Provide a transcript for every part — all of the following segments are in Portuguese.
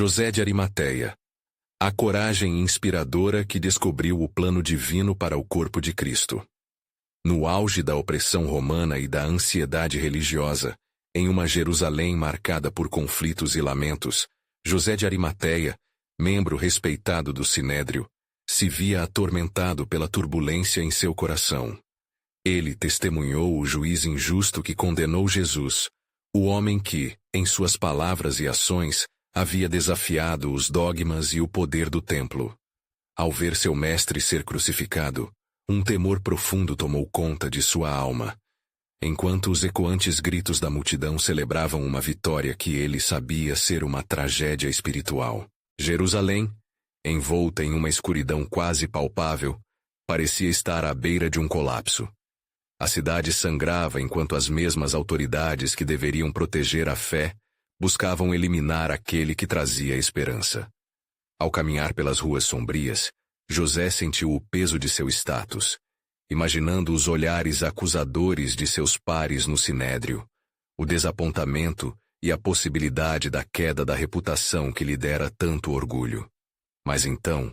José de Arimateia. A coragem inspiradora que descobriu o plano divino para o corpo de Cristo. No auge da opressão romana e da ansiedade religiosa, em uma Jerusalém marcada por conflitos e lamentos, José de Arimateia, membro respeitado do Sinédrio, se via atormentado pela turbulência em seu coração. Ele testemunhou o juiz injusto que condenou Jesus, o homem que, em suas palavras e ações, havia desafiado os dogmas e o poder do templo. Ao ver seu mestre ser crucificado, um temor profundo tomou conta de sua alma. Enquanto os ecoantes gritos da multidão celebravam uma vitória que ele sabia ser uma tragédia espiritual, Jerusalém, envolta em uma escuridão quase palpável, parecia estar à beira de um colapso. A cidade sangrava enquanto as mesmas autoridades que deveriam proteger a fé buscavam eliminar aquele que trazia esperança. Ao caminhar pelas ruas sombrias, José sentiu o peso de seu status, imaginando os olhares acusadores de seus pares no Sinédrio, o desapontamento e a possibilidade da queda da reputação que lhe dera tanto orgulho. Mas então,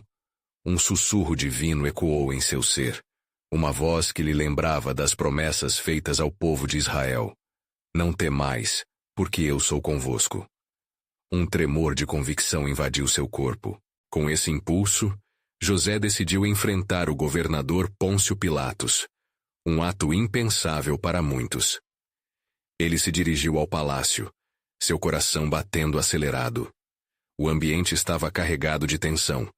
um sussurro divino ecoou em seu ser, uma voz que lhe lembrava das promessas feitas ao povo de Israel. Não temais, porque eu sou convosco. Um tremor de convicção invadiu seu corpo. Com esse impulso, José decidiu enfrentar o governador Pôncio Pilatos, um ato impensável para muitos. Ele se dirigiu ao palácio, seu coração batendo acelerado. O ambiente estava carregado de tensão,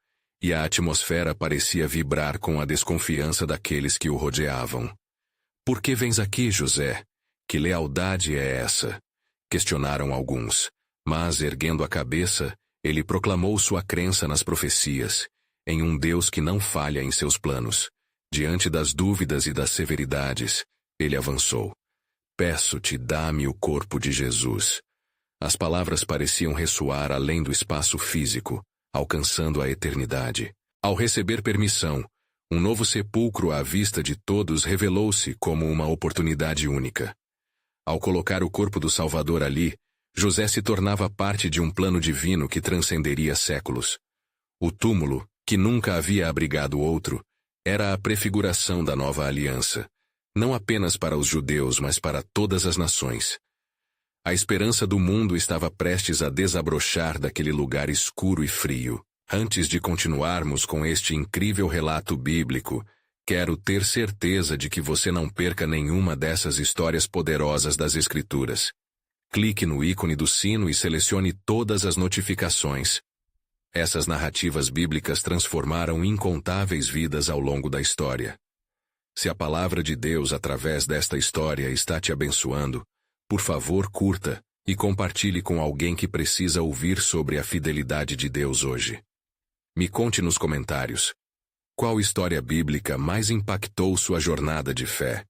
e a atmosfera parecia vibrar com a desconfiança daqueles que o rodeavam. Por que vens aqui, José? Que lealdade é essa? Questionaram alguns, mas, erguendo a cabeça, ele proclamou sua crença nas profecias, em um Deus que não falha em seus planos. Diante das dúvidas e das severidades, ele avançou. Peço-te, dá-me o corpo de Jesus. As palavras pareciam ressoar além do espaço físico, alcançando a eternidade. Ao receber permissão, um novo sepulcro à vista de todos revelou-se como uma oportunidade única. Ao colocar o corpo do Salvador ali, José se tornava parte de um plano divino que transcenderia séculos. O túmulo, que nunca havia abrigado outro, era a prefiguração da nova aliança, não apenas para os judeus, mas para todas as nações. A esperança do mundo estava prestes a desabrochar daquele lugar escuro e frio. Antes de continuarmos com este incrível relato bíblico, quero ter certeza de que você não perca nenhuma dessas histórias poderosas das Escrituras. Clique no ícone do sino e selecione todas as notificações. Essas narrativas bíblicas transformaram incontáveis vidas ao longo da história. Se a palavra de Deus através desta história está te abençoando, por favor, curta e compartilhe com alguém que precisa ouvir sobre a fidelidade de Deus hoje. Me conte nos comentários. Qual história bíblica mais impactou sua jornada de fé?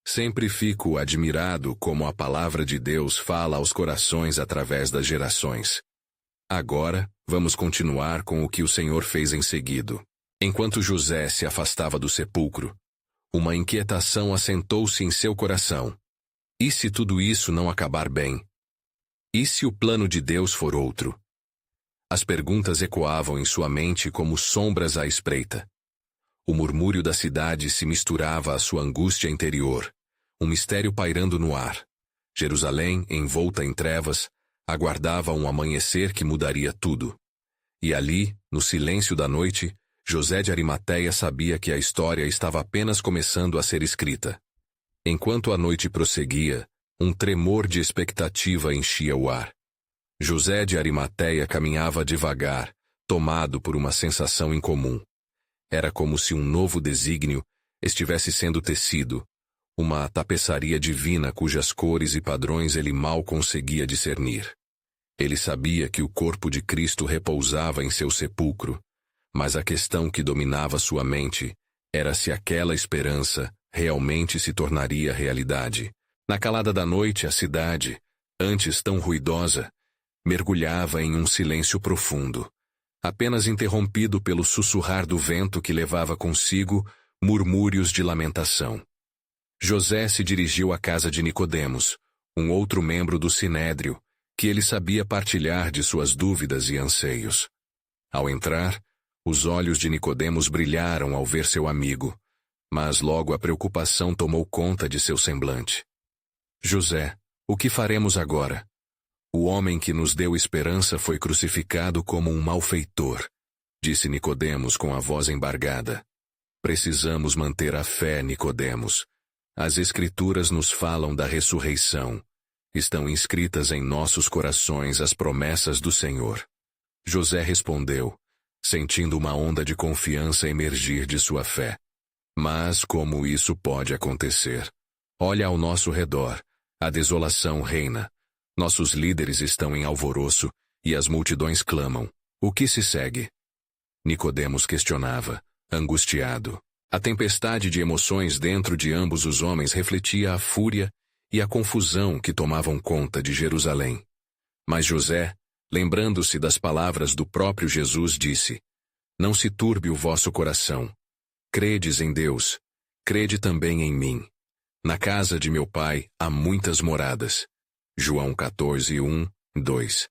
Sempre fico admirado como a palavra de Deus fala aos corações através das gerações. Agora, vamos continuar com o que o Senhor fez em seguida. Enquanto José se afastava do sepulcro, uma inquietação assentou-se em seu coração. E se tudo isso não acabar bem? E se o plano de Deus for outro? As perguntas ecoavam em sua mente como sombras à espreita. O murmúrio da cidade se misturava à sua angústia interior, um mistério pairando no ar. Jerusalém, envolta em trevas, aguardava um amanhecer que mudaria tudo. E ali, no silêncio da noite, José de Arimateia sabia que a história estava apenas começando a ser escrita. Enquanto a noite prosseguia, um tremor de expectativa enchia o ar. José de Arimateia caminhava devagar, tomado por uma sensação incomum. Era como se um novo desígnio estivesse sendo tecido, uma tapeçaria divina cujas cores e padrões ele mal conseguia discernir. Ele sabia que o corpo de Cristo repousava em seu sepulcro, mas a questão que dominava sua mente era se aquela esperança realmente se tornaria realidade. Na calada da noite, a cidade, antes tão ruidosa, mergulhava em um silêncio profundo, apenas interrompido pelo sussurrar do vento que levava consigo murmúrios de lamentação. José se dirigiu à casa de Nicodemos, um outro membro do Sinédrio, que ele sabia partilhar de suas dúvidas e anseios. Ao entrar, os olhos de Nicodemos brilharam ao ver seu amigo, mas logo a preocupação tomou conta de seu semblante. José, o que faremos agora? O homem que nos deu esperança foi crucificado como um malfeitor, disse Nicodemos com a voz embargada. Precisamos manter a fé, Nicodemos. As Escrituras nos falam da ressurreição. Estão inscritas em nossos corações as promessas do Senhor. José respondeu, sentindo uma onda de confiança emergir de sua fé. Mas como isso pode acontecer? Olha ao nosso redor. A desolação reina. Nossos líderes estão em alvoroço e as multidões clamam. O que se segue? Nicodemos questionava, angustiado. A tempestade de emoções dentro de ambos os homens refletia a fúria e a confusão que tomavam conta de Jerusalém. Mas José, lembrando-se das palavras do próprio Jesus, disse: Não se turbe o vosso coração. Credes em Deus, crede também em mim. Na casa de meu pai há muitas moradas. João 14, 1, 2.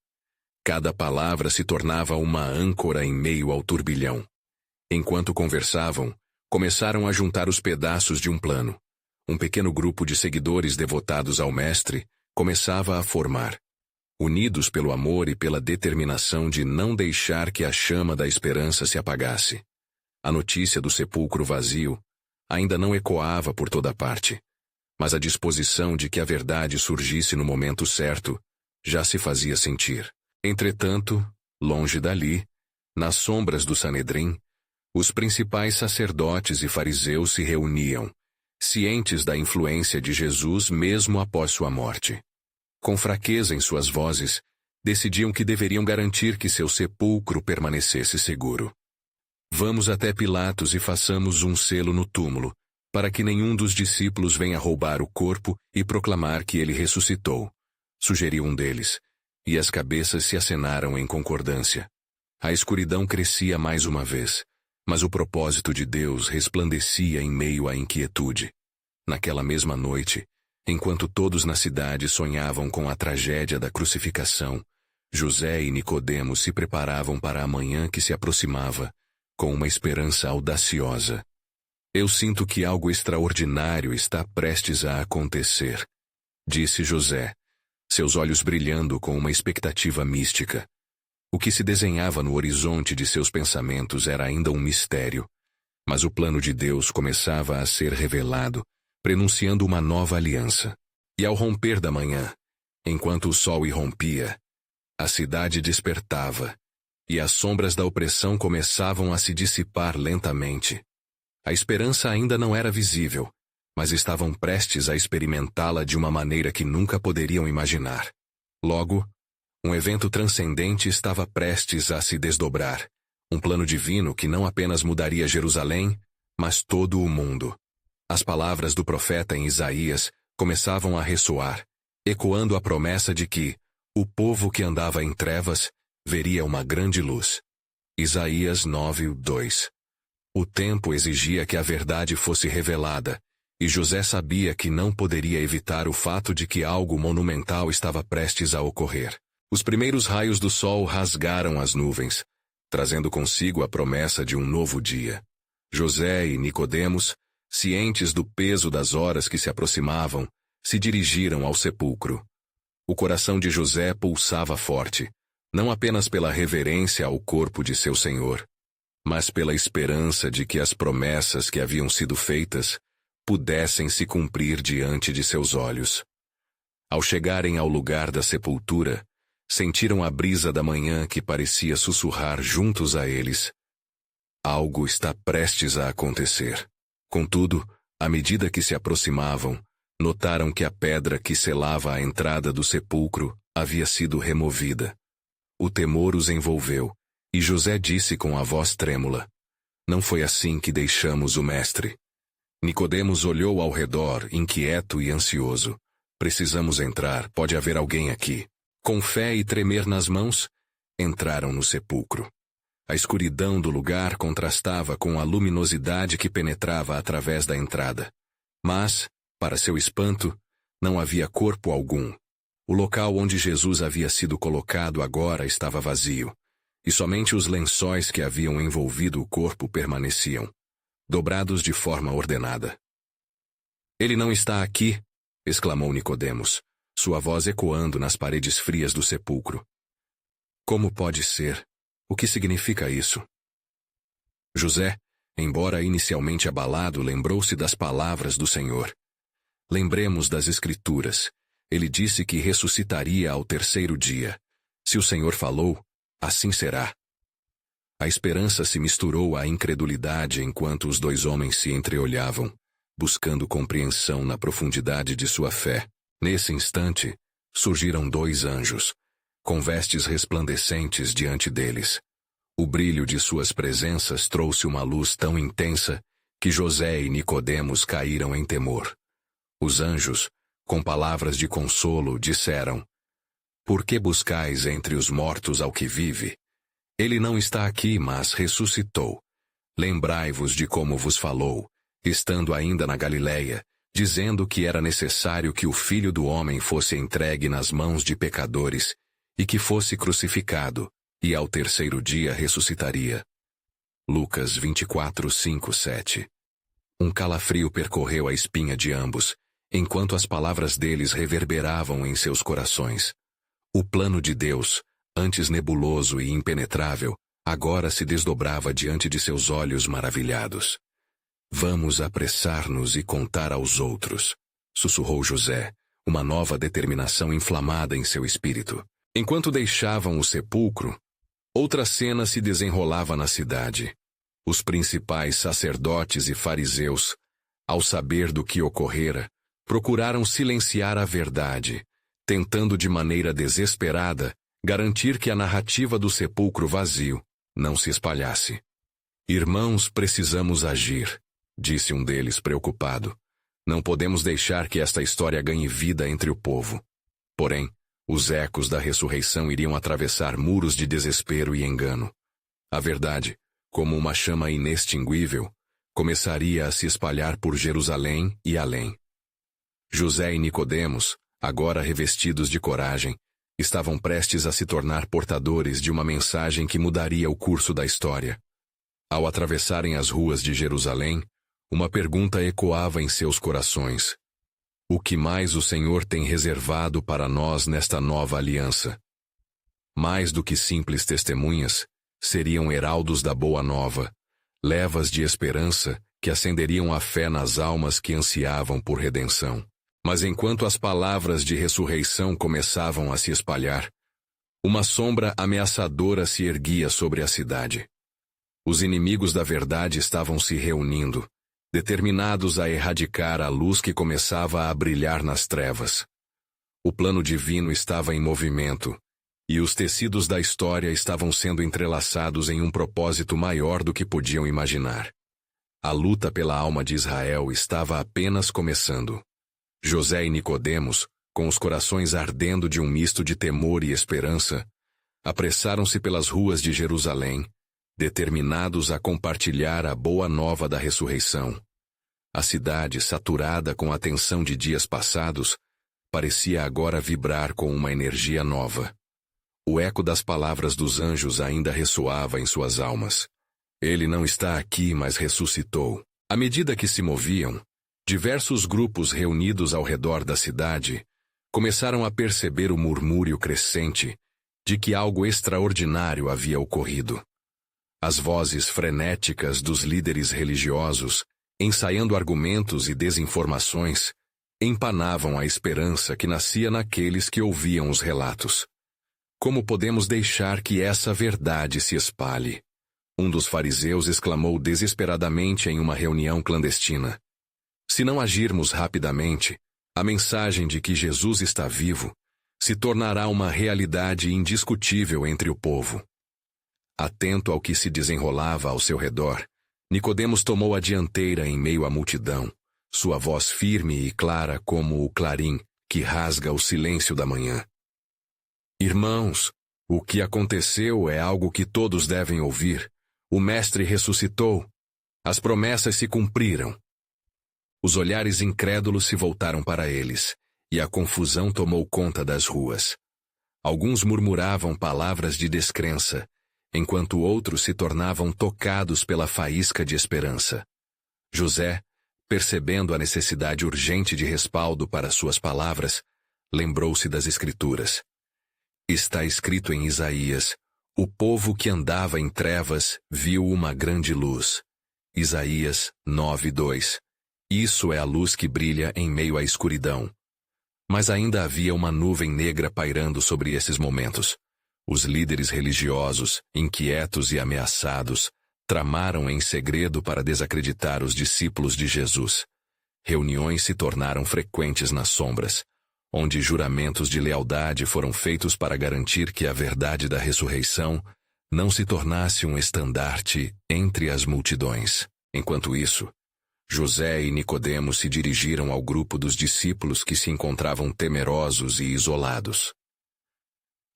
Cada palavra se tornava uma âncora em meio ao turbilhão. Enquanto conversavam, começaram a juntar os pedaços de um plano. Um pequeno grupo de seguidores devotados ao Mestre começava a formar, unidos pelo amor e pela determinação de não deixar que a chama da esperança se apagasse. A notícia do sepulcro vazio ainda não ecoava por toda parte, mas a disposição de que a verdade surgisse no momento certo já se fazia sentir. Entretanto, longe dali, nas sombras do Sanedrim, os principais sacerdotes e fariseus se reuniam, cientes da influência de Jesus mesmo após sua morte. Com fraqueza em suas vozes, decidiam que deveriam garantir que seu sepulcro permanecesse seguro. Vamos até Pilatos e façamos um selo no túmulo, para que nenhum dos discípulos venha roubar o corpo e proclamar que ele ressuscitou, sugeriu um deles, e as cabeças se acenaram em concordância. A escuridão crescia mais uma vez, mas o propósito de Deus resplandecia em meio à inquietude. Naquela mesma noite, enquanto todos na cidade sonhavam com a tragédia da crucificação, José e Nicodemos se preparavam para a manhã que se aproximava, com uma esperança audaciosa. Eu sinto que algo extraordinário está prestes a acontecer, disse José, seus olhos brilhando com uma expectativa mística. O que se desenhava no horizonte de seus pensamentos era ainda um mistério, mas o plano de Deus começava a ser revelado, prenunciando uma nova aliança. E ao romper da manhã, enquanto o sol irrompia, a cidade despertava, e as sombras da opressão começavam a se dissipar lentamente. A esperança ainda não era visível, mas estavam prestes a experimentá-la de uma maneira que nunca poderiam imaginar. Logo, um evento transcendente estava prestes a se desdobrar, um plano divino que não apenas mudaria Jerusalém, mas todo o mundo. As palavras do profeta em Isaías começavam a ressoar, ecoando a promessa de que o povo que andava em trevas veria uma grande luz. Isaías 9, 2. O tempo exigia que a verdade fosse revelada, e José sabia que não poderia evitar o fato de que algo monumental estava prestes a ocorrer. Os primeiros raios do sol rasgaram as nuvens, trazendo consigo a promessa de um novo dia. José e Nicodemos, cientes do peso das horas que se aproximavam, se dirigiram ao sepulcro. O coração de José pulsava forte, não apenas pela reverência ao corpo de seu Senhor, mas pela esperança de que as promessas que haviam sido feitas pudessem se cumprir diante de seus olhos. Ao chegarem ao lugar da sepultura, sentiram a brisa da manhã que parecia sussurrar juntos a eles. Algo está prestes a acontecer. Contudo, à medida que se aproximavam, notaram que a pedra que selava a entrada do sepulcro havia sido removida. O temor os envolveu, e José disse com a voz trêmula: Não foi assim que deixamos o mestre. Nicodemos olhou ao redor, inquieto e ansioso. Precisamos entrar, pode haver alguém aqui. Com fé e tremer nas mãos, entraram no sepulcro. A escuridão do lugar contrastava com a luminosidade que penetrava através da entrada. Mas, para seu espanto, não havia corpo algum. O local onde Jesus havia sido colocado agora estava vazio, e somente os lençóis que haviam envolvido o corpo permaneciam, dobrados de forma ordenada. "Ele não está aqui!" exclamou Nicodemos, sua voz ecoando nas paredes frias do sepulcro. "Como pode ser? O que significa isso?" José, embora inicialmente abalado, lembrou-se das palavras do Senhor. Lembremos das Escrituras. Ele disse que ressuscitaria ao terceiro dia. Se o Senhor falou, assim será. A esperança se misturou à incredulidade enquanto os dois homens se entreolhavam, buscando compreensão na profundidade de sua fé. Nesse instante, surgiram dois anjos, com vestes resplandecentes diante deles. O brilho de suas presenças trouxe uma luz tão intensa que José e Nicodemos caíram em temor. Os anjos, com palavras de consolo, disseram: "Por que buscais entre os mortos ao que vive? Ele não está aqui, mas ressuscitou. Lembrai-vos de como vos falou, estando ainda na Galiléia, dizendo que era necessário que o Filho do Homem fosse entregue nas mãos de pecadores e que fosse crucificado, e ao terceiro dia ressuscitaria." Lucas 24:5-7. Um calafrio percorreu a espinha de ambos, enquanto as palavras deles reverberavam em seus corações. O plano de Deus, antes nebuloso e impenetrável, agora se desdobrava diante de seus olhos maravilhados. "Vamos apressar-nos e contar aos outros", sussurrou José, uma nova determinação inflamada em seu espírito. Enquanto deixavam o sepulcro, outra cena se desenrolava na cidade. Os principais sacerdotes e fariseus, ao saber do que ocorrera, procuraram silenciar a verdade, tentando de maneira desesperada garantir que a narrativa do sepulcro vazio não se espalhasse. "Irmãos, precisamos agir", disse um deles preocupado. "Não podemos deixar que esta história ganhe vida entre o povo." Porém, os ecos da ressurreição iriam atravessar muros de desespero e engano. A verdade, como uma chama inextinguível, começaria a se espalhar por Jerusalém e além. José e Nicodemos, agora revestidos de coragem, estavam prestes a se tornar portadores de uma mensagem que mudaria o curso da história. Ao atravessarem as ruas de Jerusalém, uma pergunta ecoava em seus corações: "O que mais o Senhor tem reservado para nós nesta nova aliança?" Mais do que simples testemunhas, seriam heraldos da boa nova, levas de esperança que acenderiam a fé nas almas que ansiavam por redenção. Mas enquanto as palavras de ressurreição começavam a se espalhar, uma sombra ameaçadora se erguia sobre a cidade. Os inimigos da verdade estavam se reunindo, determinados a erradicar a luz que começava a brilhar nas trevas. O plano divino estava em movimento, e os tecidos da história estavam sendo entrelaçados em um propósito maior do que podiam imaginar. A luta pela alma de Israel estava apenas começando. José e Nicodemos, com os corações ardendo de um misto de temor e esperança, apressaram-se pelas ruas de Jerusalém, determinados a compartilhar a boa nova da ressurreição. A cidade, saturada com a tensão de dias passados, parecia agora vibrar com uma energia nova. O eco das palavras dos anjos ainda ressoava em suas almas. "Ele não está aqui, mas ressuscitou." À medida que se moviam, diversos grupos reunidos ao redor da cidade começaram a perceber o murmúrio crescente de que algo extraordinário havia ocorrido. As vozes frenéticas dos líderes religiosos, ensaiando argumentos e desinformações, empanavam a esperança que nascia naqueles que ouviam os relatos. "Como podemos deixar que essa verdade se espalhe?" Um dos fariseus exclamou desesperadamente em uma reunião clandestina. "Se não agirmos rapidamente, a mensagem de que Jesus está vivo se tornará uma realidade indiscutível entre o povo." Atento ao que se desenrolava ao seu redor, Nicodemos tomou a dianteira em meio à multidão, sua voz firme e clara como o clarim que rasga o silêncio da manhã. "Irmãos, o que aconteceu é algo que todos devem ouvir. O Mestre ressuscitou. As promessas se cumpriram." Os olhares incrédulos se voltaram para eles, e a confusão tomou conta das ruas. Alguns murmuravam palavras de descrença, enquanto outros se tornavam tocados pela faísca de esperança. José, percebendo a necessidade urgente de respaldo para suas palavras, lembrou-se das Escrituras. Está escrito em Isaías: o povo que andava em trevas viu uma grande luz. Isaías 9:2. Isso é a luz que brilha em meio à escuridão. Mas ainda havia uma nuvem negra pairando sobre esses momentos. Os líderes religiosos, inquietos e ameaçados, tramaram em segredo para desacreditar os discípulos de Jesus. Reuniões se tornaram frequentes nas sombras, onde juramentos de lealdade foram feitos para garantir que a verdade da ressurreição não se tornasse um estandarte entre as multidões. Enquanto isso, José e Nicodemo se dirigiram ao grupo dos discípulos que se encontravam temerosos e isolados.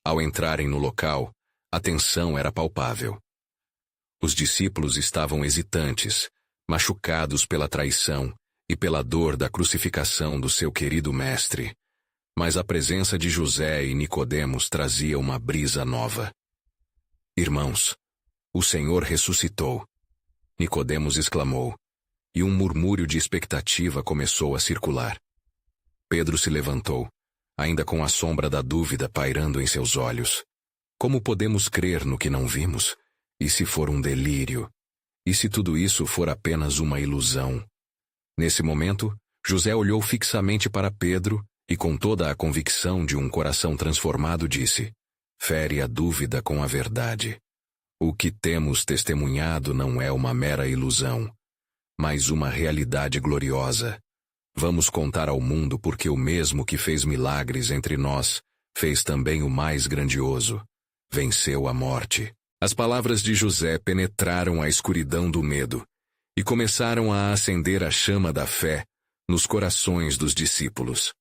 Ao entrarem no local, a tensão era palpável. Os discípulos estavam hesitantes, machucados pela traição e pela dor da crucificação do seu querido mestre. Mas a presença de José e Nicodemos trazia uma brisa nova. Irmãos, o Senhor ressuscitou. Nicodemos exclamou, e um murmúrio de expectativa começou a circular. Pedro se levantou, ainda com a sombra da dúvida pairando em seus olhos. Como podemos crer no que não vimos? E se for um delírio? E se tudo isso for apenas uma ilusão? Nesse momento, José olhou fixamente para Pedro e, com toda a convicção de um coração transformado, disse: fere a dúvida com a verdade. O que temos testemunhado não é uma mera ilusão, mas uma realidade gloriosa. Vamos contar ao mundo porque o mesmo que fez milagres entre nós, fez também o mais grandioso. Venceu a morte. As palavras de José penetraram a escuridão do medo e começaram a acender a chama da fé nos corações dos discípulos.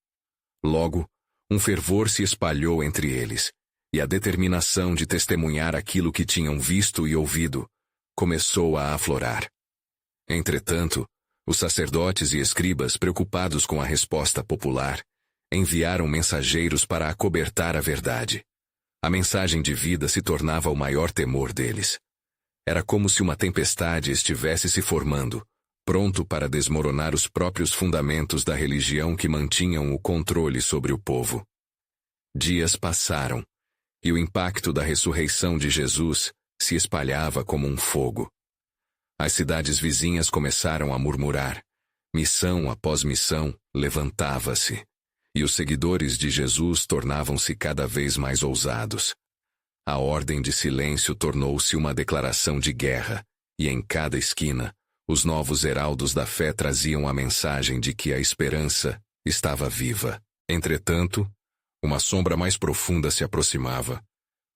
Logo, um fervor se espalhou entre eles, e a determinação de testemunhar aquilo que tinham visto e ouvido começou a aflorar. Entretanto, os sacerdotes e escribas, preocupados com a resposta popular, enviaram mensageiros para acobertar a verdade. A mensagem de vida se tornava o maior temor deles. Era como se uma tempestade estivesse se formando, pronto para desmoronar os próprios fundamentos da religião que mantinham o controle sobre o povo. Dias passaram, e o impacto da ressurreição de Jesus se espalhava como um fogo. As cidades vizinhas começaram a murmurar. Missão após missão levantava-se, e os seguidores de Jesus tornavam-se cada vez mais ousados. A ordem de silêncio tornou-se uma declaração de guerra, e em cada esquina, os novos heraldos da fé traziam a mensagem de que a esperança estava viva. Entretanto, uma sombra mais profunda se aproximava.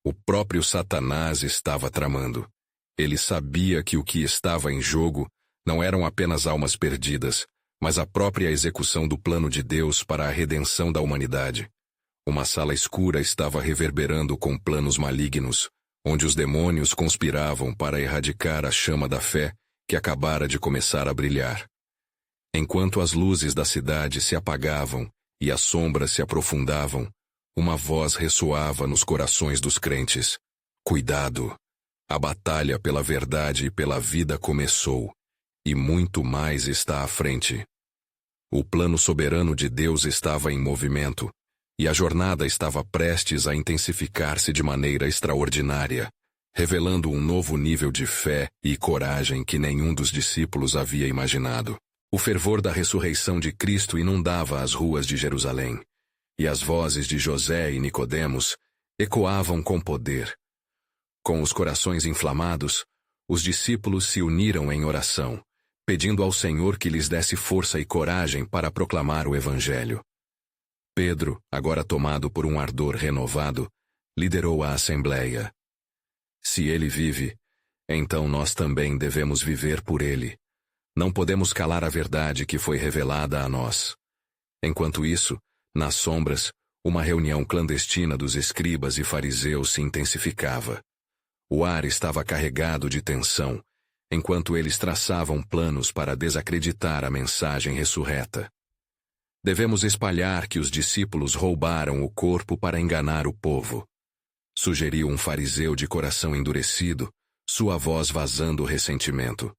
O próprio Satanás estava tramando. Ele sabia que o que estava em jogo não eram apenas almas perdidas, mas a própria execução do plano de Deus para a redenção da humanidade. Uma sala escura estava reverberando com planos malignos, onde os demônios conspiravam para erradicar a chama da fé que acabara de começar a brilhar. Enquanto as luzes da cidade se apagavam e as sombras se aprofundavam, uma voz ressoava nos corações dos crentes: cuidado! A batalha pela verdade e pela vida começou, e muito mais está à frente. O plano soberano de Deus estava em movimento, e a jornada estava prestes a intensificar-se de maneira extraordinária, revelando um novo nível de fé e coragem que nenhum dos discípulos havia imaginado. O fervor da ressurreição de Cristo inundava as ruas de Jerusalém, e as vozes de José e Nicodemos ecoavam com poder. Com os corações inflamados, os discípulos se uniram em oração, pedindo ao Senhor que lhes desse força e coragem para proclamar o Evangelho. Pedro, agora tomado por um ardor renovado, liderou a assembleia. Se ele vive, então nós também devemos viver por ele. Não podemos calar a verdade que foi revelada a nós. Enquanto isso, nas sombras, uma reunião clandestina dos escribas e fariseus se intensificava. O ar estava carregado de tensão, enquanto eles traçavam planos para desacreditar a mensagem ressurreta. Devemos espalhar que os discípulos roubaram o corpo para enganar o povo. Sugeriu um fariseu de coração endurecido, sua voz vazando ressentimento.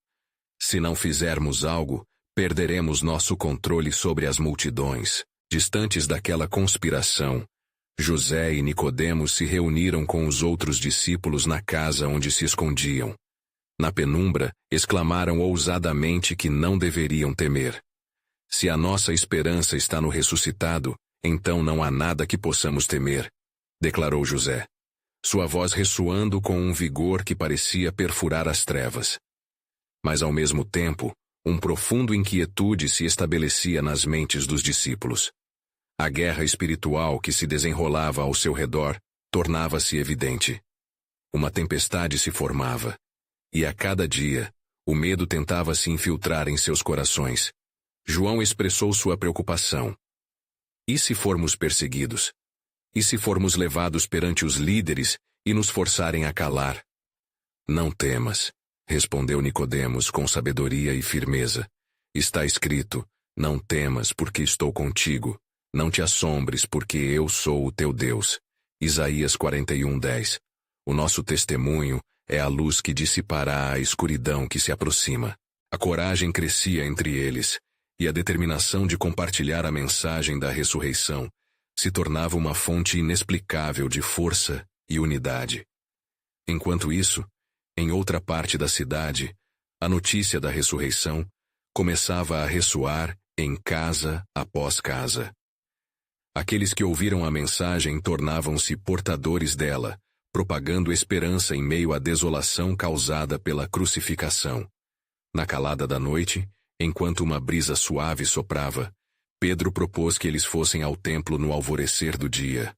Se não fizermos algo, perderemos nosso controle sobre as multidões. Distantes daquela conspiração, José e Nicodemos se reuniram com os outros discípulos na casa onde se escondiam. Na penumbra, exclamaram ousadamente que não deveriam temer. Se a nossa esperança está no ressuscitado, então não há nada que possamos temer, declarou José, sua voz ressoando com um vigor que parecia perfurar as trevas. Mas ao mesmo tempo, profunda inquietude se estabelecia nas mentes dos discípulos. A guerra espiritual que se desenrolava ao seu redor tornava-se evidente. Uma tempestade se formava, e a cada dia, o medo tentava se infiltrar em seus corações. João expressou sua preocupação. E se formos perseguidos? E se formos levados perante os líderes e nos forçarem a calar? Não temas, respondeu Nicodemos com sabedoria e firmeza. Está escrito, não temas porque estou contigo, não te assombres porque eu sou o teu Deus. Isaías 41:10. O nosso testemunho é a luz que dissipará a escuridão que se aproxima. A coragem crescia entre eles, e a determinação de compartilhar a mensagem da ressurreição se tornava uma fonte inexplicável de força e unidade. Enquanto isso, em outra parte da cidade, a notícia da ressurreição começava a ressoar em casa após casa. Aqueles que ouviram a mensagem tornavam-se portadores dela, propagando esperança em meio à desolação causada pela crucificação. Na calada da noite, enquanto uma brisa suave soprava, Pedro propôs que eles fossem ao templo no alvorecer do dia.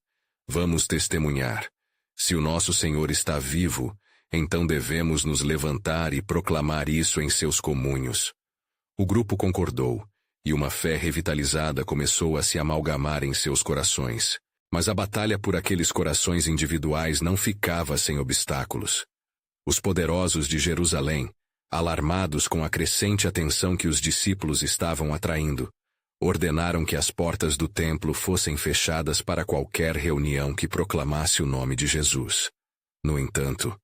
Vamos testemunhar. Se o nosso Senhor está vivo, então devemos nos levantar e proclamar isso em seus comúnios. O grupo concordou, e uma fé revitalizada começou a se amalgamar em seus corações. Mas a batalha por aqueles corações individuais não ficava sem obstáculos. Os poderosos de Jerusalém, alarmados com a crescente atenção que os discípulos estavam atraindo, ordenaram que as portas do templo fossem fechadas para qualquer reunião que proclamasse o nome de Jesus. No entanto,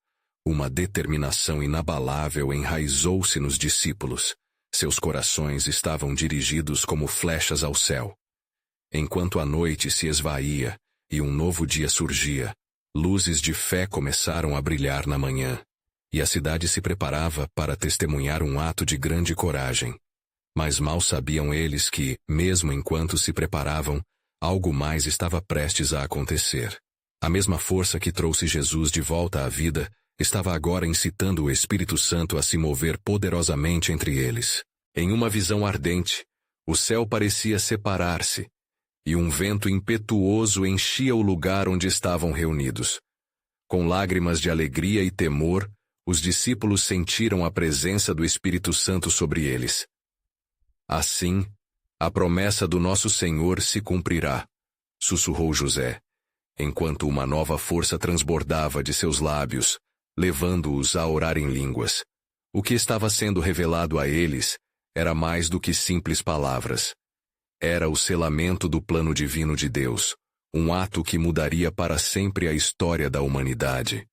uma determinação inabalável enraizou-se nos discípulos. Seus corações estavam dirigidos como flechas ao céu. Enquanto a noite se esvaía e um novo dia surgia, luzes de fé começaram a brilhar na manhã, e a cidade se preparava para testemunhar um ato de grande coragem. Mas mal sabiam eles que, mesmo enquanto se preparavam, algo mais estava prestes a acontecer. A mesma força que trouxe Jesus de volta à vida estava agora incitando o Espírito Santo a se mover poderosamente entre eles. Em uma visão ardente, o céu parecia separar-se, e um vento impetuoso enchia o lugar onde estavam reunidos. Com lágrimas de alegria e temor, os discípulos sentiram a presença do Espírito Santo sobre eles. Assim, a promessa do nosso Senhor se cumprirá, sussurrou José, enquanto uma nova força transbordava de seus lábios, levando-os a orar em línguas. O que estava sendo revelado a eles era mais do que simples palavras. Era o selamento do plano divino de Deus, um ato que mudaria para sempre a história da humanidade.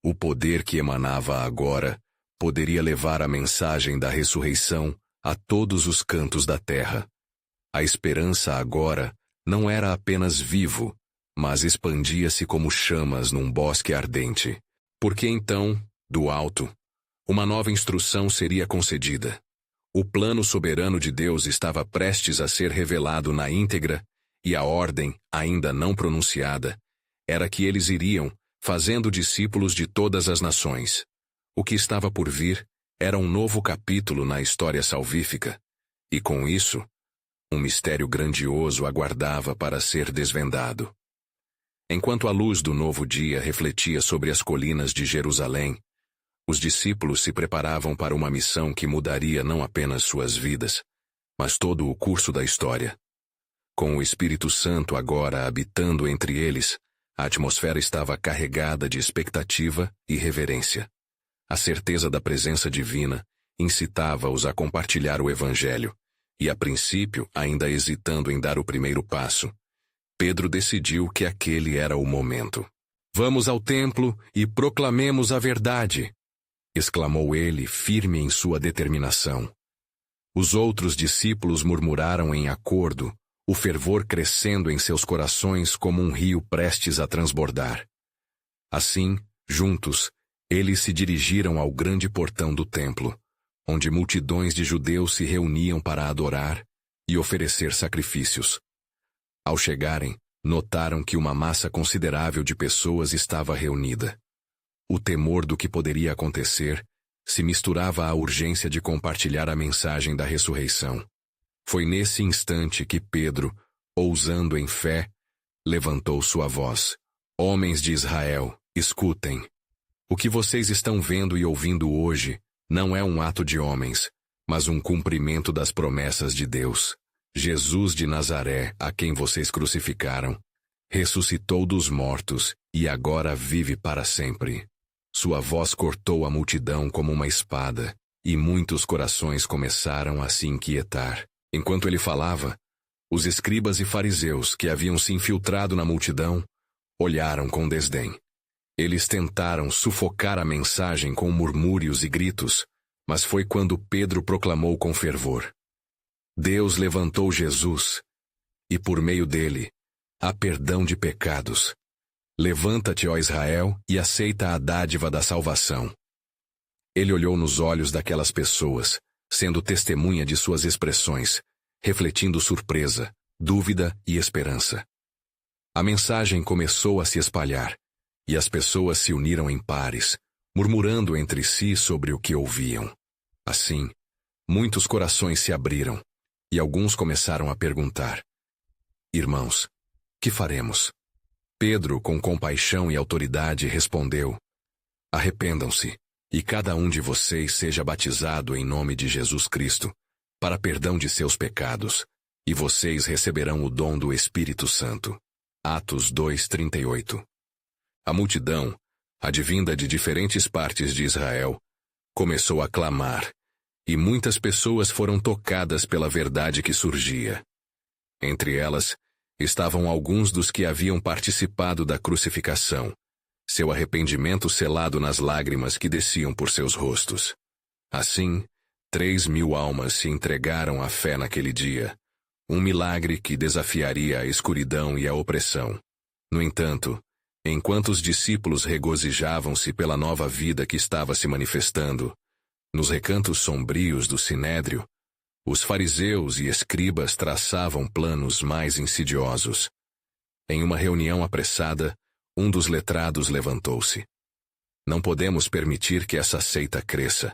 O poder que emanava agora poderia levar a mensagem da ressurreição a todos os cantos da terra. A esperança agora não era apenas vivo, mas expandia-se como chamas num bosque ardente. Porque então, do alto, uma nova instrução seria concedida. O plano soberano de Deus estava prestes a ser revelado na íntegra, e a ordem, ainda não pronunciada, era que eles iriam, fazendo discípulos de todas as nações. O que estava por vir era um novo capítulo na história salvífica, e com isso, um mistério grandioso aguardava para ser desvendado. Enquanto a luz do novo dia refletia sobre as colinas de Jerusalém, os discípulos se preparavam para uma missão que mudaria não apenas suas vidas, mas todo o curso da história. Com o Espírito Santo agora habitando entre eles, a atmosfera estava carregada de expectativa e reverência. A certeza da presença divina incitava-os a compartilhar o Evangelho, e a princípio, ainda hesitando em dar o primeiro passo, Pedro decidiu que aquele era o momento. "Vamos ao templo e proclamemos a verdade", exclamou ele, firme em sua determinação. Os outros discípulos murmuraram em acordo, o fervor crescendo em seus corações como um rio prestes a transbordar. Assim, juntos, eles se dirigiram ao grande portão do templo, onde multidões de judeus se reuniam para adorar e oferecer sacrifícios. Ao chegarem, notaram que uma massa considerável de pessoas estava reunida. O temor do que poderia acontecer se misturava à urgência de compartilhar a mensagem da ressurreição. Foi nesse instante que Pedro, ousando em fé, levantou sua voz. "Homens de Israel, escutem. O que vocês estão vendo e ouvindo hoje não é um ato de homens, mas um cumprimento das promessas de Deus. Jesus de Nazaré, a quem vocês crucificaram, ressuscitou dos mortos e agora vive para sempre." Sua voz cortou a multidão como uma espada, e muitos corações começaram a se inquietar. Enquanto ele falava, os escribas e fariseus que haviam se infiltrado na multidão olharam com desdém. Eles tentaram sufocar a mensagem com murmúrios e gritos, mas foi quando Pedro proclamou com fervor: "Deus levantou Jesus, e por meio dele, há perdão de pecados. Levanta-te, ó Israel, e aceita a dádiva da salvação." Ele olhou nos olhos daquelas pessoas, sendo testemunha de suas expressões, refletindo surpresa, dúvida e esperança. A mensagem começou a se espalhar, e as pessoas se uniram em pares, murmurando entre si sobre o que ouviam. Assim, muitos corações se abriram, e alguns começaram a perguntar: "Irmãos, que faremos?" Pedro, com compaixão e autoridade, respondeu: "Arrependam-se, e cada um de vocês seja batizado em nome de Jesus Cristo, para perdão de seus pecados, e vocês receberão o dom do Espírito Santo." Atos 2:38. A multidão, advinda de diferentes partes de Israel, começou a clamar, e muitas pessoas foram tocadas pela verdade que surgia. Entre elas, estavam alguns dos que haviam participado da crucificação, seu arrependimento selado nas lágrimas que desciam por seus rostos. Assim, 3.000 almas se entregaram à fé naquele dia, um milagre que desafiaria a escuridão e a opressão. No entanto, enquanto os discípulos regozijavam-se pela nova vida que estava se manifestando, nos recantos sombrios do sinédrio, os fariseus e escribas traçavam planos mais insidiosos. Em uma reunião apressada, um dos letrados levantou-se. "Não podemos permitir que essa seita cresça.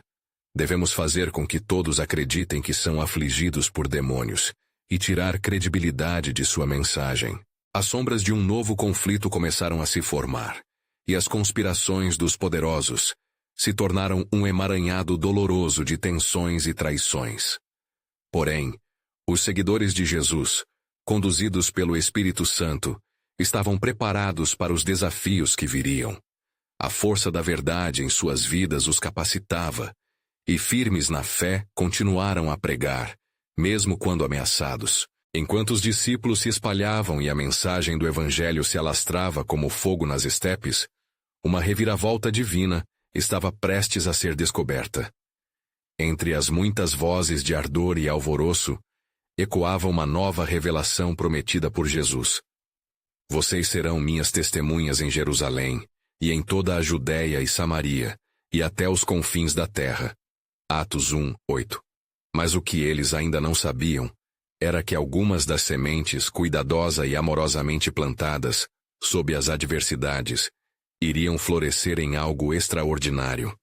Devemos fazer com que todos acreditem que são afligidos por demônios e tirar credibilidade de sua mensagem." As sombras de um novo conflito começaram a se formar, e as conspirações dos poderosos se tornaram um emaranhado doloroso de tensões e traições. Porém, os seguidores de Jesus, conduzidos pelo Espírito Santo, estavam preparados para os desafios que viriam. A força da verdade em suas vidas os capacitava, e firmes na fé continuaram a pregar, mesmo quando ameaçados. Enquanto os discípulos se espalhavam e a mensagem do Evangelho se alastrava como fogo nas estepes, uma reviravolta divina estava prestes a ser descoberta. Entre as muitas vozes de ardor e alvoroço, ecoava uma nova revelação prometida por Jesus. "Vocês serão minhas testemunhas em Jerusalém, e em toda a Judéia e Samaria, e até os confins da terra." Atos 1:8. Mas o que eles ainda não sabiam era que algumas das sementes cuidadosa e amorosamente plantadas, sob as adversidades, iriam florescer em algo extraordinário.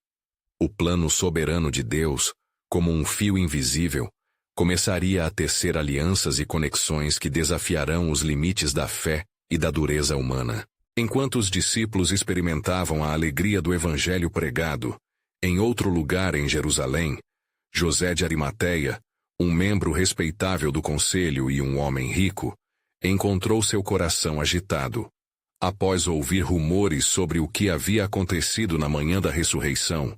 O plano soberano de Deus, como um fio invisível, começaria a tecer alianças e conexões que desafiarão os limites da fé e da dureza humana. Enquanto os discípulos experimentavam a alegria do evangelho pregado, em outro lugar em Jerusalém, José de Arimateia, um membro respeitável do conselho e um homem rico, encontrou seu coração agitado. Após ouvir rumores sobre o que havia acontecido na manhã da ressurreição,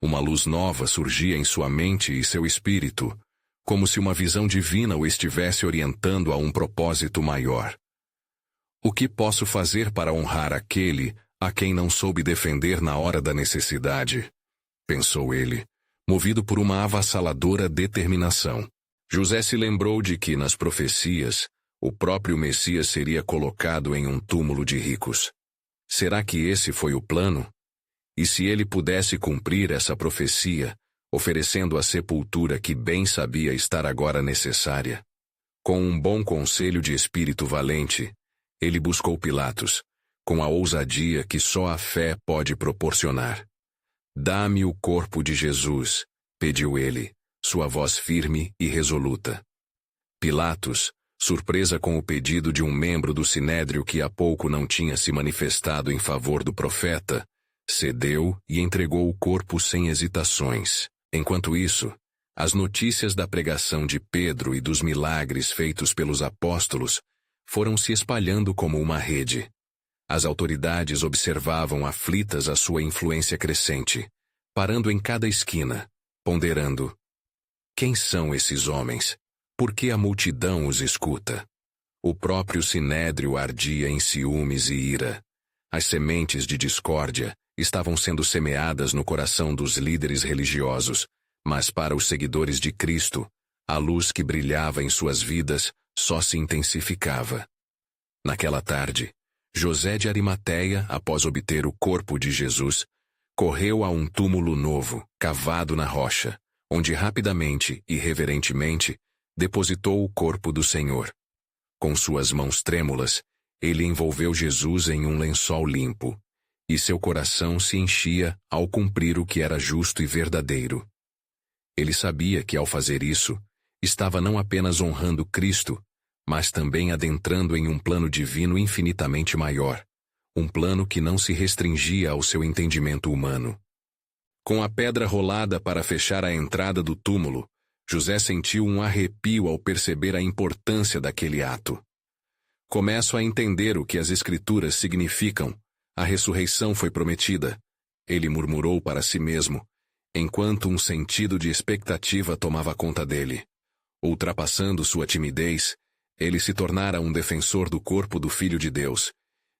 uma luz nova surgia em sua mente e seu espírito, como se uma visão divina o estivesse orientando a um propósito maior. O que posso fazer para honrar aquele a quem não soube defender na hora da necessidade? Pensou ele, movido por uma avassaladora determinação. José se lembrou de que, nas profecias, o próprio Messias seria colocado em um túmulo de ricos. Será que esse foi o plano? E se ele pudesse cumprir essa profecia, oferecendo a sepultura que bem sabia estar agora necessária? Com um bom conselho de espírito valente, ele buscou Pilatos, com a ousadia que só a fé pode proporcionar. "Dá-me o corpo de Jesus", pediu ele, sua voz firme e resoluta. Pilatos, surpresa com o pedido de um membro do Sinédrio que há pouco não tinha se manifestado em favor do profeta, cedeu e entregou o corpo sem hesitações. Enquanto isso, as notícias da pregação de Pedro e dos milagres feitos pelos apóstolos foram se espalhando como uma rede. As autoridades observavam aflitas a sua influência crescente, parando em cada esquina, ponderando: quem são esses homens? Por que a multidão os escuta? O próprio Sinédrio ardia em ciúmes e ira. As sementes de discórdia estavam sendo semeadas no coração dos líderes religiosos, mas para os seguidores de Cristo, a luz que brilhava em suas vidas só se intensificava. Naquela tarde, José de Arimateia, após obter o corpo de Jesus, correu a um túmulo novo, cavado na rocha, onde rapidamente e reverentemente depositou o corpo do Senhor. Com suas mãos trêmulas, ele envolveu Jesus em um lençol limpo, e seu coração se enchia ao cumprir o que era justo e verdadeiro. Ele sabia que, ao fazer isso, estava não apenas honrando Cristo, mas também adentrando em um plano divino infinitamente maior, um plano que não se restringia ao seu entendimento humano. Com a pedra rolada para fechar a entrada do túmulo, José sentiu um arrepio ao perceber a importância daquele ato. "Começo a entender o que as Escrituras significam. A ressurreição foi prometida", ele murmurou para si mesmo, enquanto um sentido de expectativa tomava conta dele. Ultrapassando sua timidez, ele se tornara um defensor do corpo do Filho de Deus,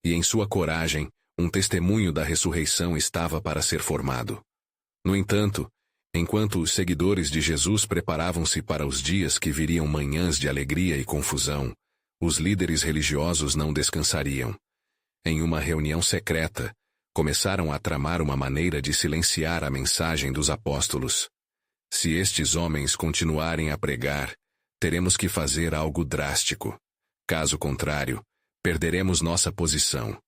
e em sua coragem, um testemunho da ressurreição estava para ser formado. No entanto, enquanto os seguidores de Jesus preparavam-se para os dias que viriam manhãs de alegria e confusão, os líderes religiosos não descansariam. Em uma reunião secreta, começaram a tramar uma maneira de silenciar a mensagem dos apóstolos. "Se estes homens continuarem a pregar, teremos que fazer algo drástico. Caso contrário, perderemos nossa posição.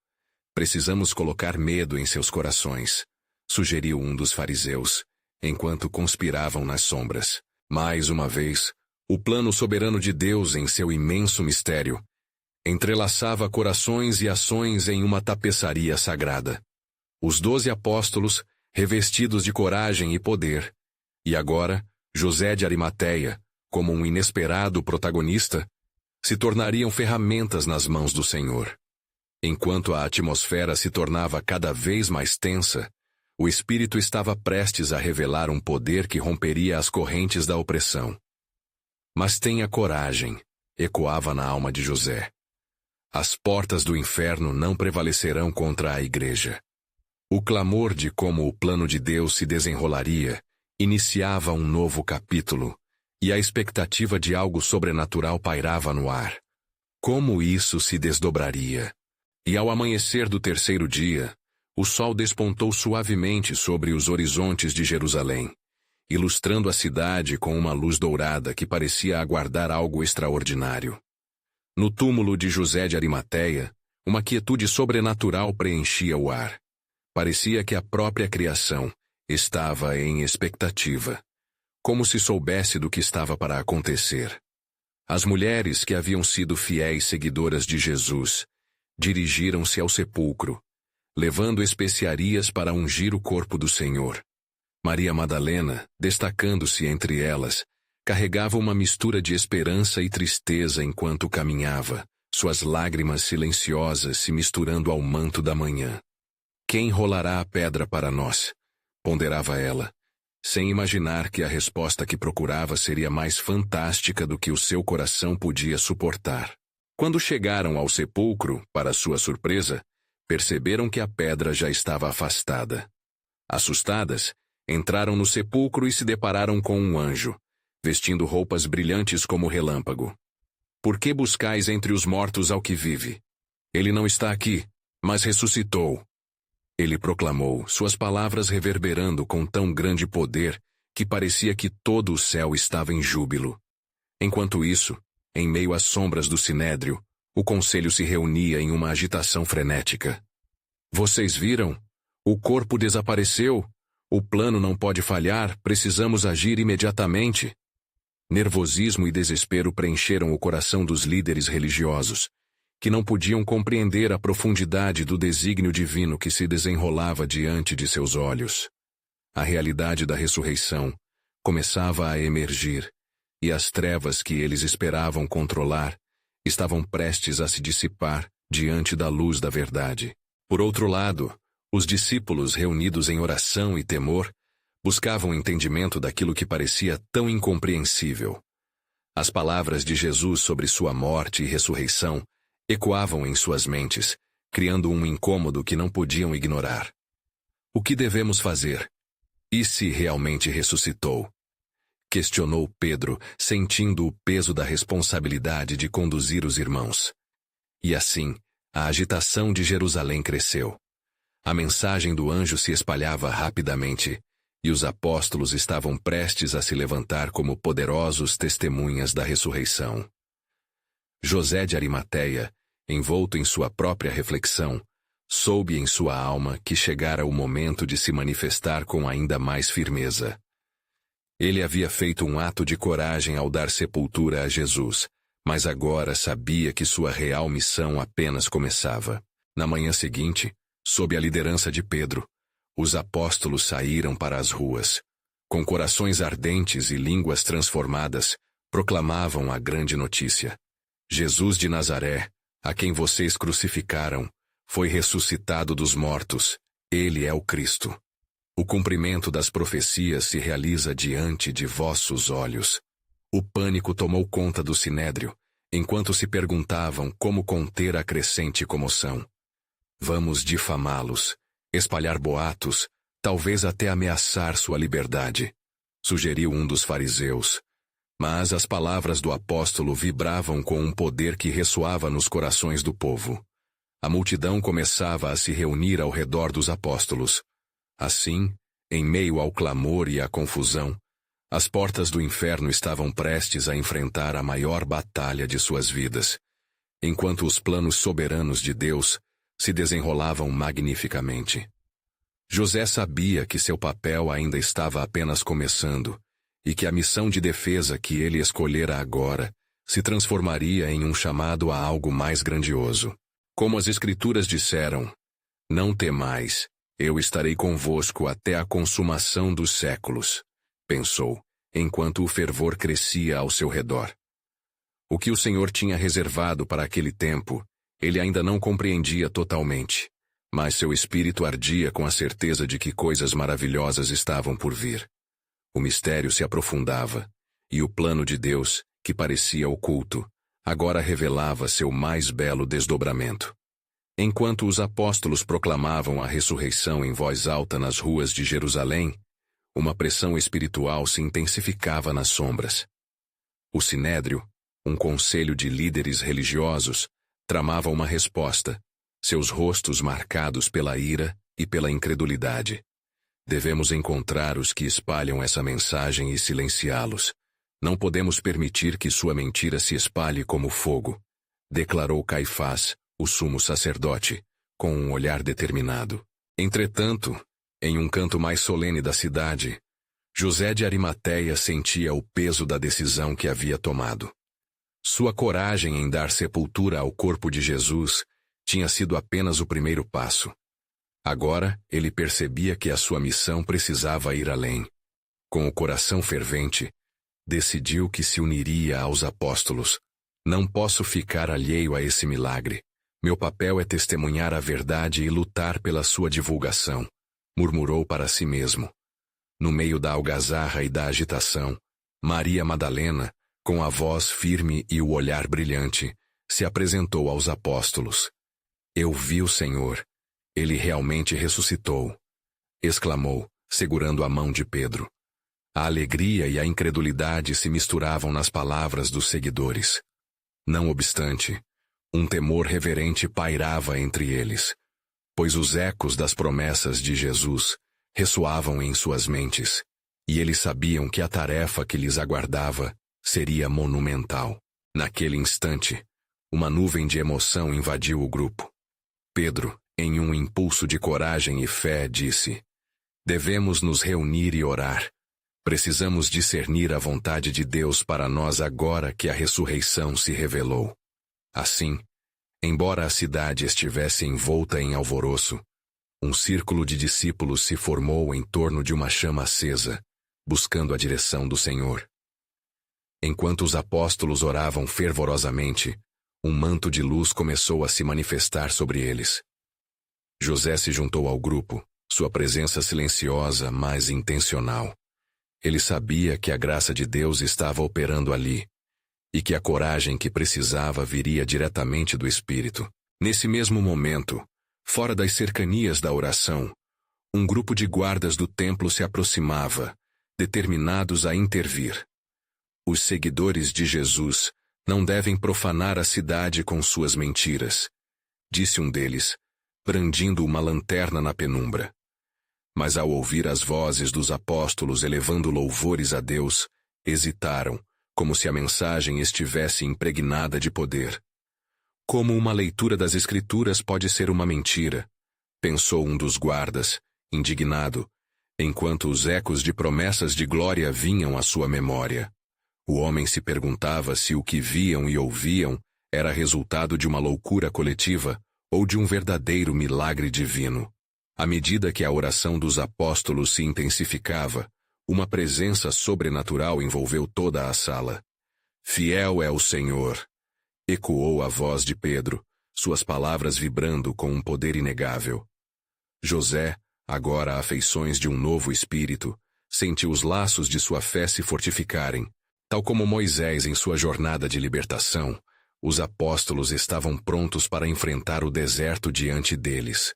Precisamos colocar medo em seus corações", sugeriu um dos fariseus, enquanto conspiravam nas sombras. Mais uma vez, o plano soberano de Deus em seu imenso mistério entrelaçava corações e ações em uma tapeçaria sagrada. Os 12 apóstolos, revestidos de coragem e poder, e agora, José de Arimateia, como um inesperado protagonista, se tornariam ferramentas nas mãos do Senhor. Enquanto a atmosfera se tornava cada vez mais tensa, o Espírito estava prestes a revelar um poder que romperia as correntes da opressão. "Mas tenha coragem", ecoava na alma de José. "As portas do inferno não prevalecerão contra a igreja." O clamor de como o plano de Deus se desenrolaria iniciava um novo capítulo, e a expectativa de algo sobrenatural pairava no ar. Como isso se desdobraria? E ao amanhecer do terceiro dia, o sol despontou suavemente sobre os horizontes de Jerusalém, ilustrando a cidade com uma luz dourada que parecia aguardar algo extraordinário. No túmulo de José de Arimateia, uma quietude sobrenatural preenchia o ar. Parecia que a própria criação estava em expectativa, como se soubesse do que estava para acontecer. As mulheres que haviam sido fiéis seguidoras de Jesus dirigiram-se ao sepulcro, levando especiarias para ungir o corpo do Senhor. Maria Madalena, destacando-se entre elas, carregava uma mistura de esperança e tristeza enquanto caminhava, suas lágrimas silenciosas se misturando ao manto da manhã. "Quem rolará a pedra para nós?", ponderava ela. sem imaginar que a resposta que procurava seria mais fantástica do que o seu coração podia suportar. Quando chegaram ao sepulcro, para sua surpresa, perceberam que a pedra já estava afastada. Assustadas, entraram no sepulcro e se depararam com um anjo, vestindo roupas brilhantes como relâmpago. Por que buscais entre os mortos ao que vive? Ele não está aqui, mas ressuscitou. Ele proclamou, suas palavras reverberando com tão grande poder que parecia que todo o céu estava em júbilo. Enquanto isso, em meio às sombras do sinédrio, o conselho se reunia em uma agitação frenética. Vocês viram? O corpo desapareceu. O plano não pode falhar, precisamos agir imediatamente. Nervosismo e desespero preencheram o coração dos líderes religiosos, que não podiam compreender a profundidade do desígnio divino que se desenrolava diante de seus olhos. A realidade da ressurreição começava a emergir, e as trevas que eles esperavam controlar estavam prestes a se dissipar diante da luz da verdade. Por outro lado, os discípulos, reunidos em oração e temor, buscavam entendimento daquilo que parecia tão incompreensível. As palavras de Jesus sobre sua morte e ressurreição ecoavam em suas mentes, criando um incômodo que não podiam ignorar. O que devemos fazer? E se realmente ressuscitou? Questionou Pedro, sentindo o peso da responsabilidade de conduzir os irmãos. E assim, a agitação de Jerusalém cresceu. A mensagem do anjo se espalhava rapidamente, e os apóstolos estavam prestes a se levantar como poderosos testemunhas da ressurreição. José de Arimateia, envolto em sua própria reflexão, soube em sua alma que chegara o momento de se manifestar com ainda mais firmeza. Ele havia feito um ato de coragem ao dar sepultura a Jesus, mas agora sabia que sua real missão apenas começava. Na manhã seguinte, sob a liderança de Pedro, os apóstolos saíram para as ruas. Com corações ardentes e línguas transformadas, proclamavam a grande notícia. Jesus de Nazaré, a quem vocês crucificaram, foi ressuscitado dos mortos. Ele é o Cristo. O cumprimento das profecias se realiza diante de vossos olhos. O pânico tomou conta do sinédrio, enquanto se perguntavam como conter a crescente comoção. Vamos difamá-los, espalhar boatos, talvez até ameaçar sua liberdade, sugeriu um dos fariseus. Mas as palavras do apóstolo vibravam com um poder que ressoava nos corações do povo. A multidão começava a se reunir ao redor dos apóstolos. Assim, em meio ao clamor e à confusão, as portas do inferno estavam prestes a enfrentar a maior batalha de suas vidas, enquanto os planos soberanos de Deus se desenrolavam magnificamente. José sabia que seu papel ainda estava apenas começando e que a missão de defesa que ele escolhera agora se transformaria em um chamado a algo mais grandioso. Como as Escrituras disseram, não temais, eu estarei convosco até a consumação dos séculos, pensou, enquanto o fervor crescia ao seu redor. O que o Senhor tinha reservado para aquele tempo, ele ainda não compreendia totalmente, mas seu espírito ardia com a certeza de que coisas maravilhosas estavam por vir. O mistério se aprofundava, e o plano de Deus, que parecia oculto, agora revelava seu mais belo desdobramento. Enquanto os apóstolos proclamavam a ressurreição em voz alta nas ruas de Jerusalém, uma pressão espiritual se intensificava nas sombras. O Sinédrio, um conselho de líderes religiosos, tramava uma resposta, seus rostos marcados pela ira e pela incredulidade. Devemos encontrar os que espalham essa mensagem e silenciá-los. Não podemos permitir que sua mentira se espalhe como fogo, declarou Caifás, o sumo sacerdote, com um olhar determinado. Entretanto, em um canto mais solene da cidade, José de Arimateia sentia o peso da decisão que havia tomado. Sua coragem em dar sepultura ao corpo de Jesus tinha sido apenas o primeiro passo. Agora, ele percebia que a sua missão precisava ir além. Com o coração fervente, decidiu que se uniria aos apóstolos. Não posso ficar alheio a esse milagre. Meu papel é testemunhar a verdade e lutar pela sua divulgação, murmurou para si mesmo. No meio da algazarra e da agitação, Maria Madalena, com a voz firme e o olhar brilhante, se apresentou aos apóstolos. "Eu vi o Senhor. Ele realmente ressuscitou", exclamou, segurando a mão de Pedro. A alegria e a incredulidade se misturavam nas palavras dos seguidores. Não obstante, um temor reverente pairava entre eles, pois os ecos das promessas de Jesus ressoavam em suas mentes, e eles sabiam que a tarefa que lhes aguardava seria monumental. Naquele instante, uma nuvem de emoção invadiu o grupo. Pedro, em um impulso de coragem e fé, disse: "Devemos nos reunir e orar. Precisamos discernir a vontade de Deus para nós agora que a ressurreição se revelou." Assim, embora a cidade estivesse envolta em alvoroço, um círculo de discípulos se formou em torno de uma chama acesa, buscando a direção do Senhor. Enquanto os apóstolos oravam fervorosamente, um manto de luz começou a se manifestar sobre eles. José se juntou ao grupo, sua presença silenciosa, mas intencional. Ele sabia que a graça de Deus estava operando ali, e que a coragem que precisava viria diretamente do Espírito. Nesse mesmo momento, fora das cercanias da oração, um grupo de guardas do templo se aproximava, determinados a intervir. Os seguidores de Jesus não devem profanar a cidade com suas mentiras, disse um deles, brandindo uma lanterna na penumbra. Mas ao ouvir as vozes dos apóstolos elevando louvores a Deus, hesitaram, como se a mensagem estivesse impregnada de poder. "Como uma leitura das Escrituras pode ser uma mentira?", pensou um dos guardas, indignado, enquanto os ecos de promessas de glória vinham à sua memória. O homem se perguntava se o que viam e ouviam era resultado de uma loucura coletiva ou de um verdadeiro milagre divino. À medida que a oração dos apóstolos se intensificava, uma presença sobrenatural envolveu toda a sala. "Fiel é o Senhor", ecoou a voz de Pedro, suas palavras vibrando com um poder inegável. José, agora afeições de um novo espírito, sentiu os laços de sua fé se fortificarem. Tal como Moisés em sua jornada de libertação, os apóstolos estavam prontos para enfrentar o deserto diante deles.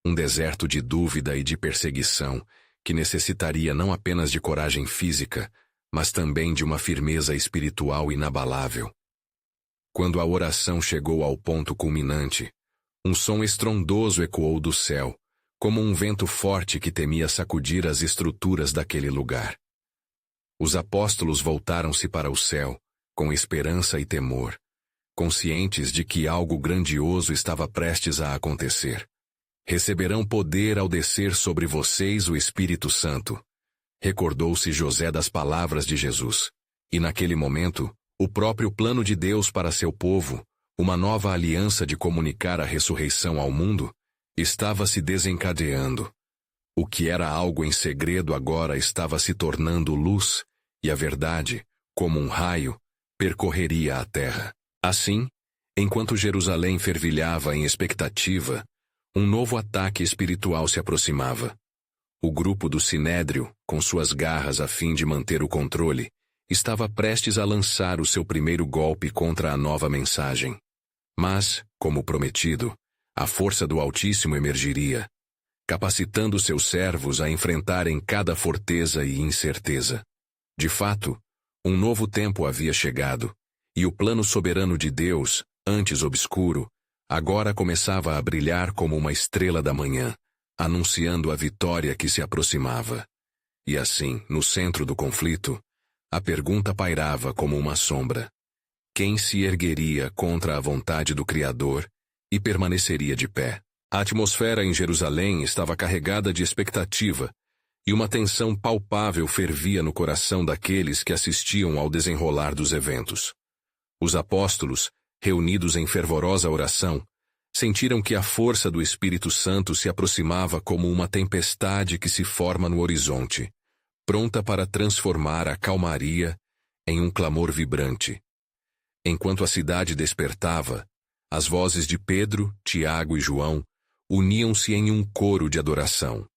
Um deserto de dúvida e de perseguição, que necessitaria não apenas de coragem física, mas também de uma firmeza espiritual inabalável. Quando a oração chegou ao ponto culminante, um som estrondoso ecoou do céu, como um vento forte que temia sacudir as estruturas daquele lugar. Os apóstolos voltaram-se para o céu, com esperança e temor, conscientes de que algo grandioso estava prestes a acontecer. "Receberão poder ao descer sobre vocês o Espírito Santo", recordou-se José das palavras de Jesus. E naquele momento, o próprio plano de Deus para seu povo, uma nova aliança de comunicar a ressurreição ao mundo, estava se desencadeando. O que era algo em segredo agora estava se tornando luz, e a verdade, como um raio, percorreria a terra. Assim, enquanto Jerusalém fervilhava em expectativa, um novo ataque espiritual se aproximava. O grupo do Sinédrio, com suas garras a fim de manter o controle, estava prestes a lançar o seu primeiro golpe contra a nova mensagem. Mas, como prometido, a força do Altíssimo emergiria, capacitando seus servos a enfrentarem cada forteza e incerteza. De fato, um novo tempo havia chegado, e o plano soberano de Deus, antes obscuro, agora começava a brilhar como uma estrela da manhã, anunciando a vitória que se aproximava. E assim, no centro do conflito, a pergunta pairava como uma sombra: quem se ergueria contra a vontade do Criador e permaneceria de pé? A atmosfera em Jerusalém estava carregada de expectativa, e uma tensão palpável fervia no coração daqueles que assistiam ao desenrolar dos eventos. Os apóstolos, reunidos em fervorosa oração, sentiram que a força do Espírito Santo se aproximava como uma tempestade que se forma no horizonte, pronta para transformar a calmaria em um clamor vibrante. Enquanto a cidade despertava, as vozes de Pedro, Tiago e João uniam-se em um coro de adoração.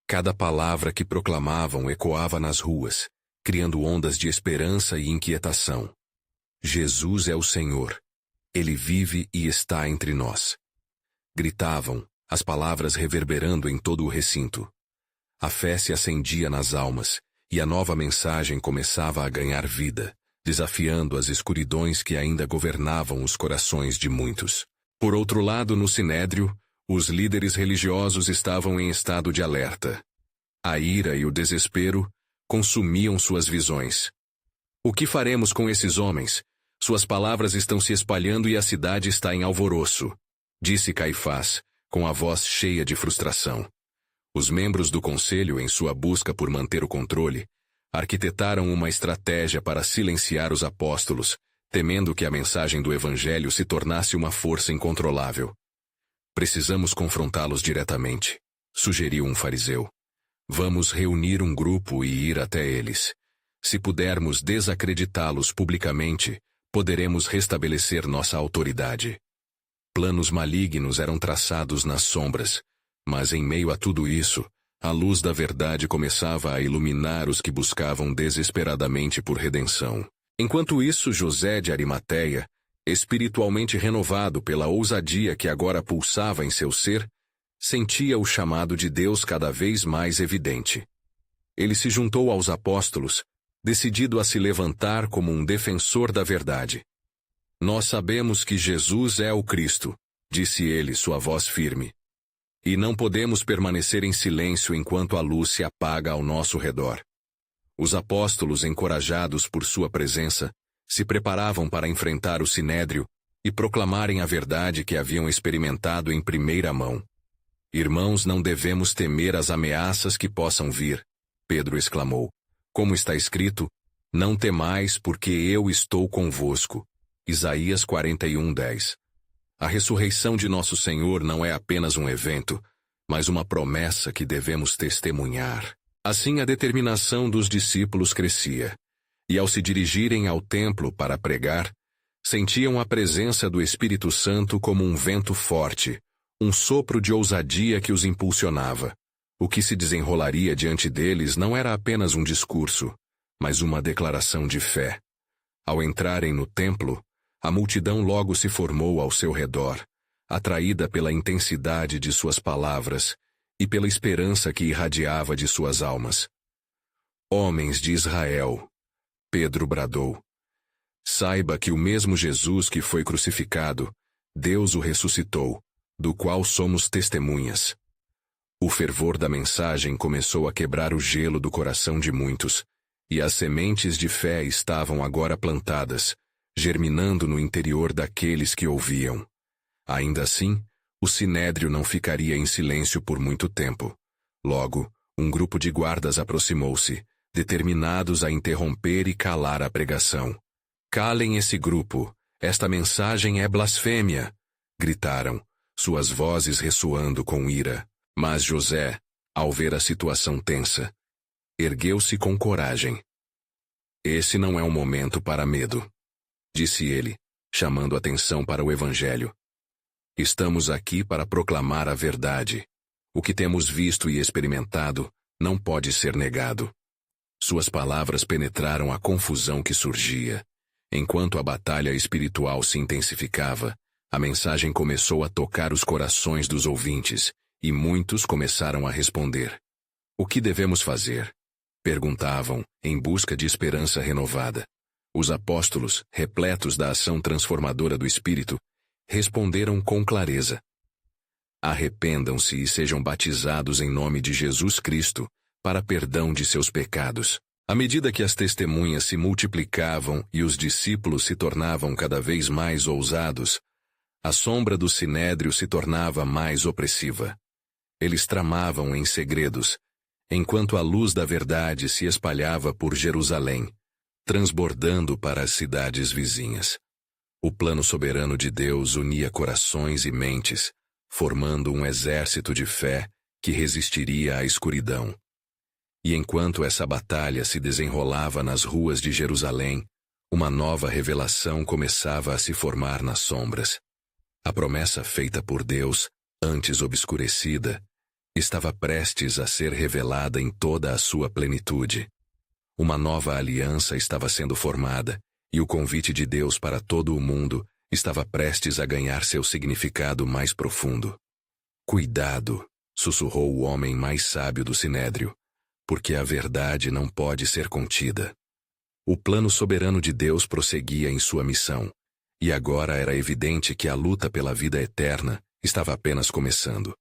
Cada palavra que proclamavam ecoava nas ruas, criando ondas de esperança e inquietação. Jesus é o Senhor. Ele vive e está entre nós. Gritavam, as palavras reverberando em todo o recinto. A fé se acendia nas almas, e a nova mensagem começava a ganhar vida, desafiando as escuridões que ainda governavam os corações de muitos. Por outro lado, no Sinédrio, os líderes religiosos estavam em estado de alerta. A ira e o desespero consumiam suas visões. O que faremos com esses homens? Suas palavras estão se espalhando e a cidade está em alvoroço, disse Caifás, com a voz cheia de frustração. Os membros do conselho, em sua busca por manter o controle, arquitetaram uma estratégia para silenciar os apóstolos, temendo que a mensagem do Evangelho se tornasse uma força incontrolável. Precisamos confrontá-los diretamente, sugeriu um fariseu. Vamos reunir um grupo e ir até eles. Se pudermos desacreditá-los publicamente, poderemos restabelecer nossa autoridade. Planos malignos eram traçados nas sombras, mas em meio a tudo isso, a luz da verdade começava a iluminar os que buscavam desesperadamente por redenção. Enquanto isso, José de Arimateia, espiritualmente renovado pela ousadia que agora pulsava em seu ser, sentia o chamado de Deus cada vez mais evidente. Ele se juntou aos apóstolos, decidido a se levantar como um defensor da verdade. Nós sabemos que Jesus é o Cristo, disse ele, sua voz firme. E não podemos permanecer em silêncio enquanto a luz se apaga ao nosso redor. Os apóstolos, encorajados por sua presença, se preparavam para enfrentar o Sinédrio e proclamarem a verdade que haviam experimentado em primeira mão. Irmãos, não devemos temer as ameaças que possam vir, Pedro exclamou. Como está escrito, não temais porque eu estou convosco. Isaías 41:10. A ressurreição de nosso Senhor não é apenas um evento, mas uma promessa que devemos testemunhar. Assim a determinação dos discípulos crescia, e ao se dirigirem ao templo para pregar, sentiam a presença do Espírito Santo como um vento forte, um sopro de ousadia que os impulsionava. O que se desenrolaria diante deles não era apenas um discurso, mas uma declaração de fé. Ao entrarem no templo, a multidão logo se formou ao seu redor, atraída pela intensidade de suas palavras e pela esperança que irradiava de suas almas. Homens de Israel, Pedro bradou, saiba que o mesmo Jesus que foi crucificado, Deus o ressuscitou, do qual somos testemunhas. O fervor da mensagem começou a quebrar o gelo do coração de muitos, e as sementes de fé estavam agora plantadas, germinando no interior daqueles que ouviam. Ainda assim, o Sinédrio não ficaria em silêncio por muito tempo. Logo, um grupo de guardas aproximou-se, determinados a interromper e calar a pregação. Calem esse grupo, esta mensagem é blasfêmia, gritaram, suas vozes ressoando com ira. Mas José, ao ver a situação tensa, ergueu-se com coragem. Esse não é um momento para medo, disse ele, chamando atenção para o Evangelho. Estamos aqui para proclamar a verdade. O que temos visto e experimentado não pode ser negado. Suas palavras penetraram a confusão que surgia. Enquanto a batalha espiritual se intensificava, a mensagem começou a tocar os corações dos ouvintes, e muitos começaram a responder. O que devemos fazer? Perguntavam, em busca de esperança renovada. Os apóstolos, repletos da ação transformadora do Espírito, responderam com clareza. Arrependam-se e sejam batizados em nome de Jesus Cristo, para perdão de seus pecados. À medida que as testemunhas se multiplicavam e os discípulos se tornavam cada vez mais ousados, a sombra do Sinédrio se tornava mais opressiva. Eles tramavam em segredos, enquanto a luz da verdade se espalhava por Jerusalém, transbordando para as cidades vizinhas. O plano soberano de Deus unia corações e mentes, formando um exército de fé que resistiria à escuridão. E enquanto essa batalha se desenrolava nas ruas de Jerusalém, uma nova revelação começava a se formar nas sombras. A promessa feita por Deus, antes obscurecida, estava prestes a ser revelada em toda a sua plenitude. Uma nova aliança estava sendo formada, e o convite de Deus para todo o mundo estava prestes a ganhar seu significado mais profundo. Cuidado, sussurrou o homem mais sábio do Sinédrio, porque a verdade não pode ser contida. O plano soberano de Deus prosseguia em sua missão, e agora era evidente que a luta pela vida eterna estava apenas começando.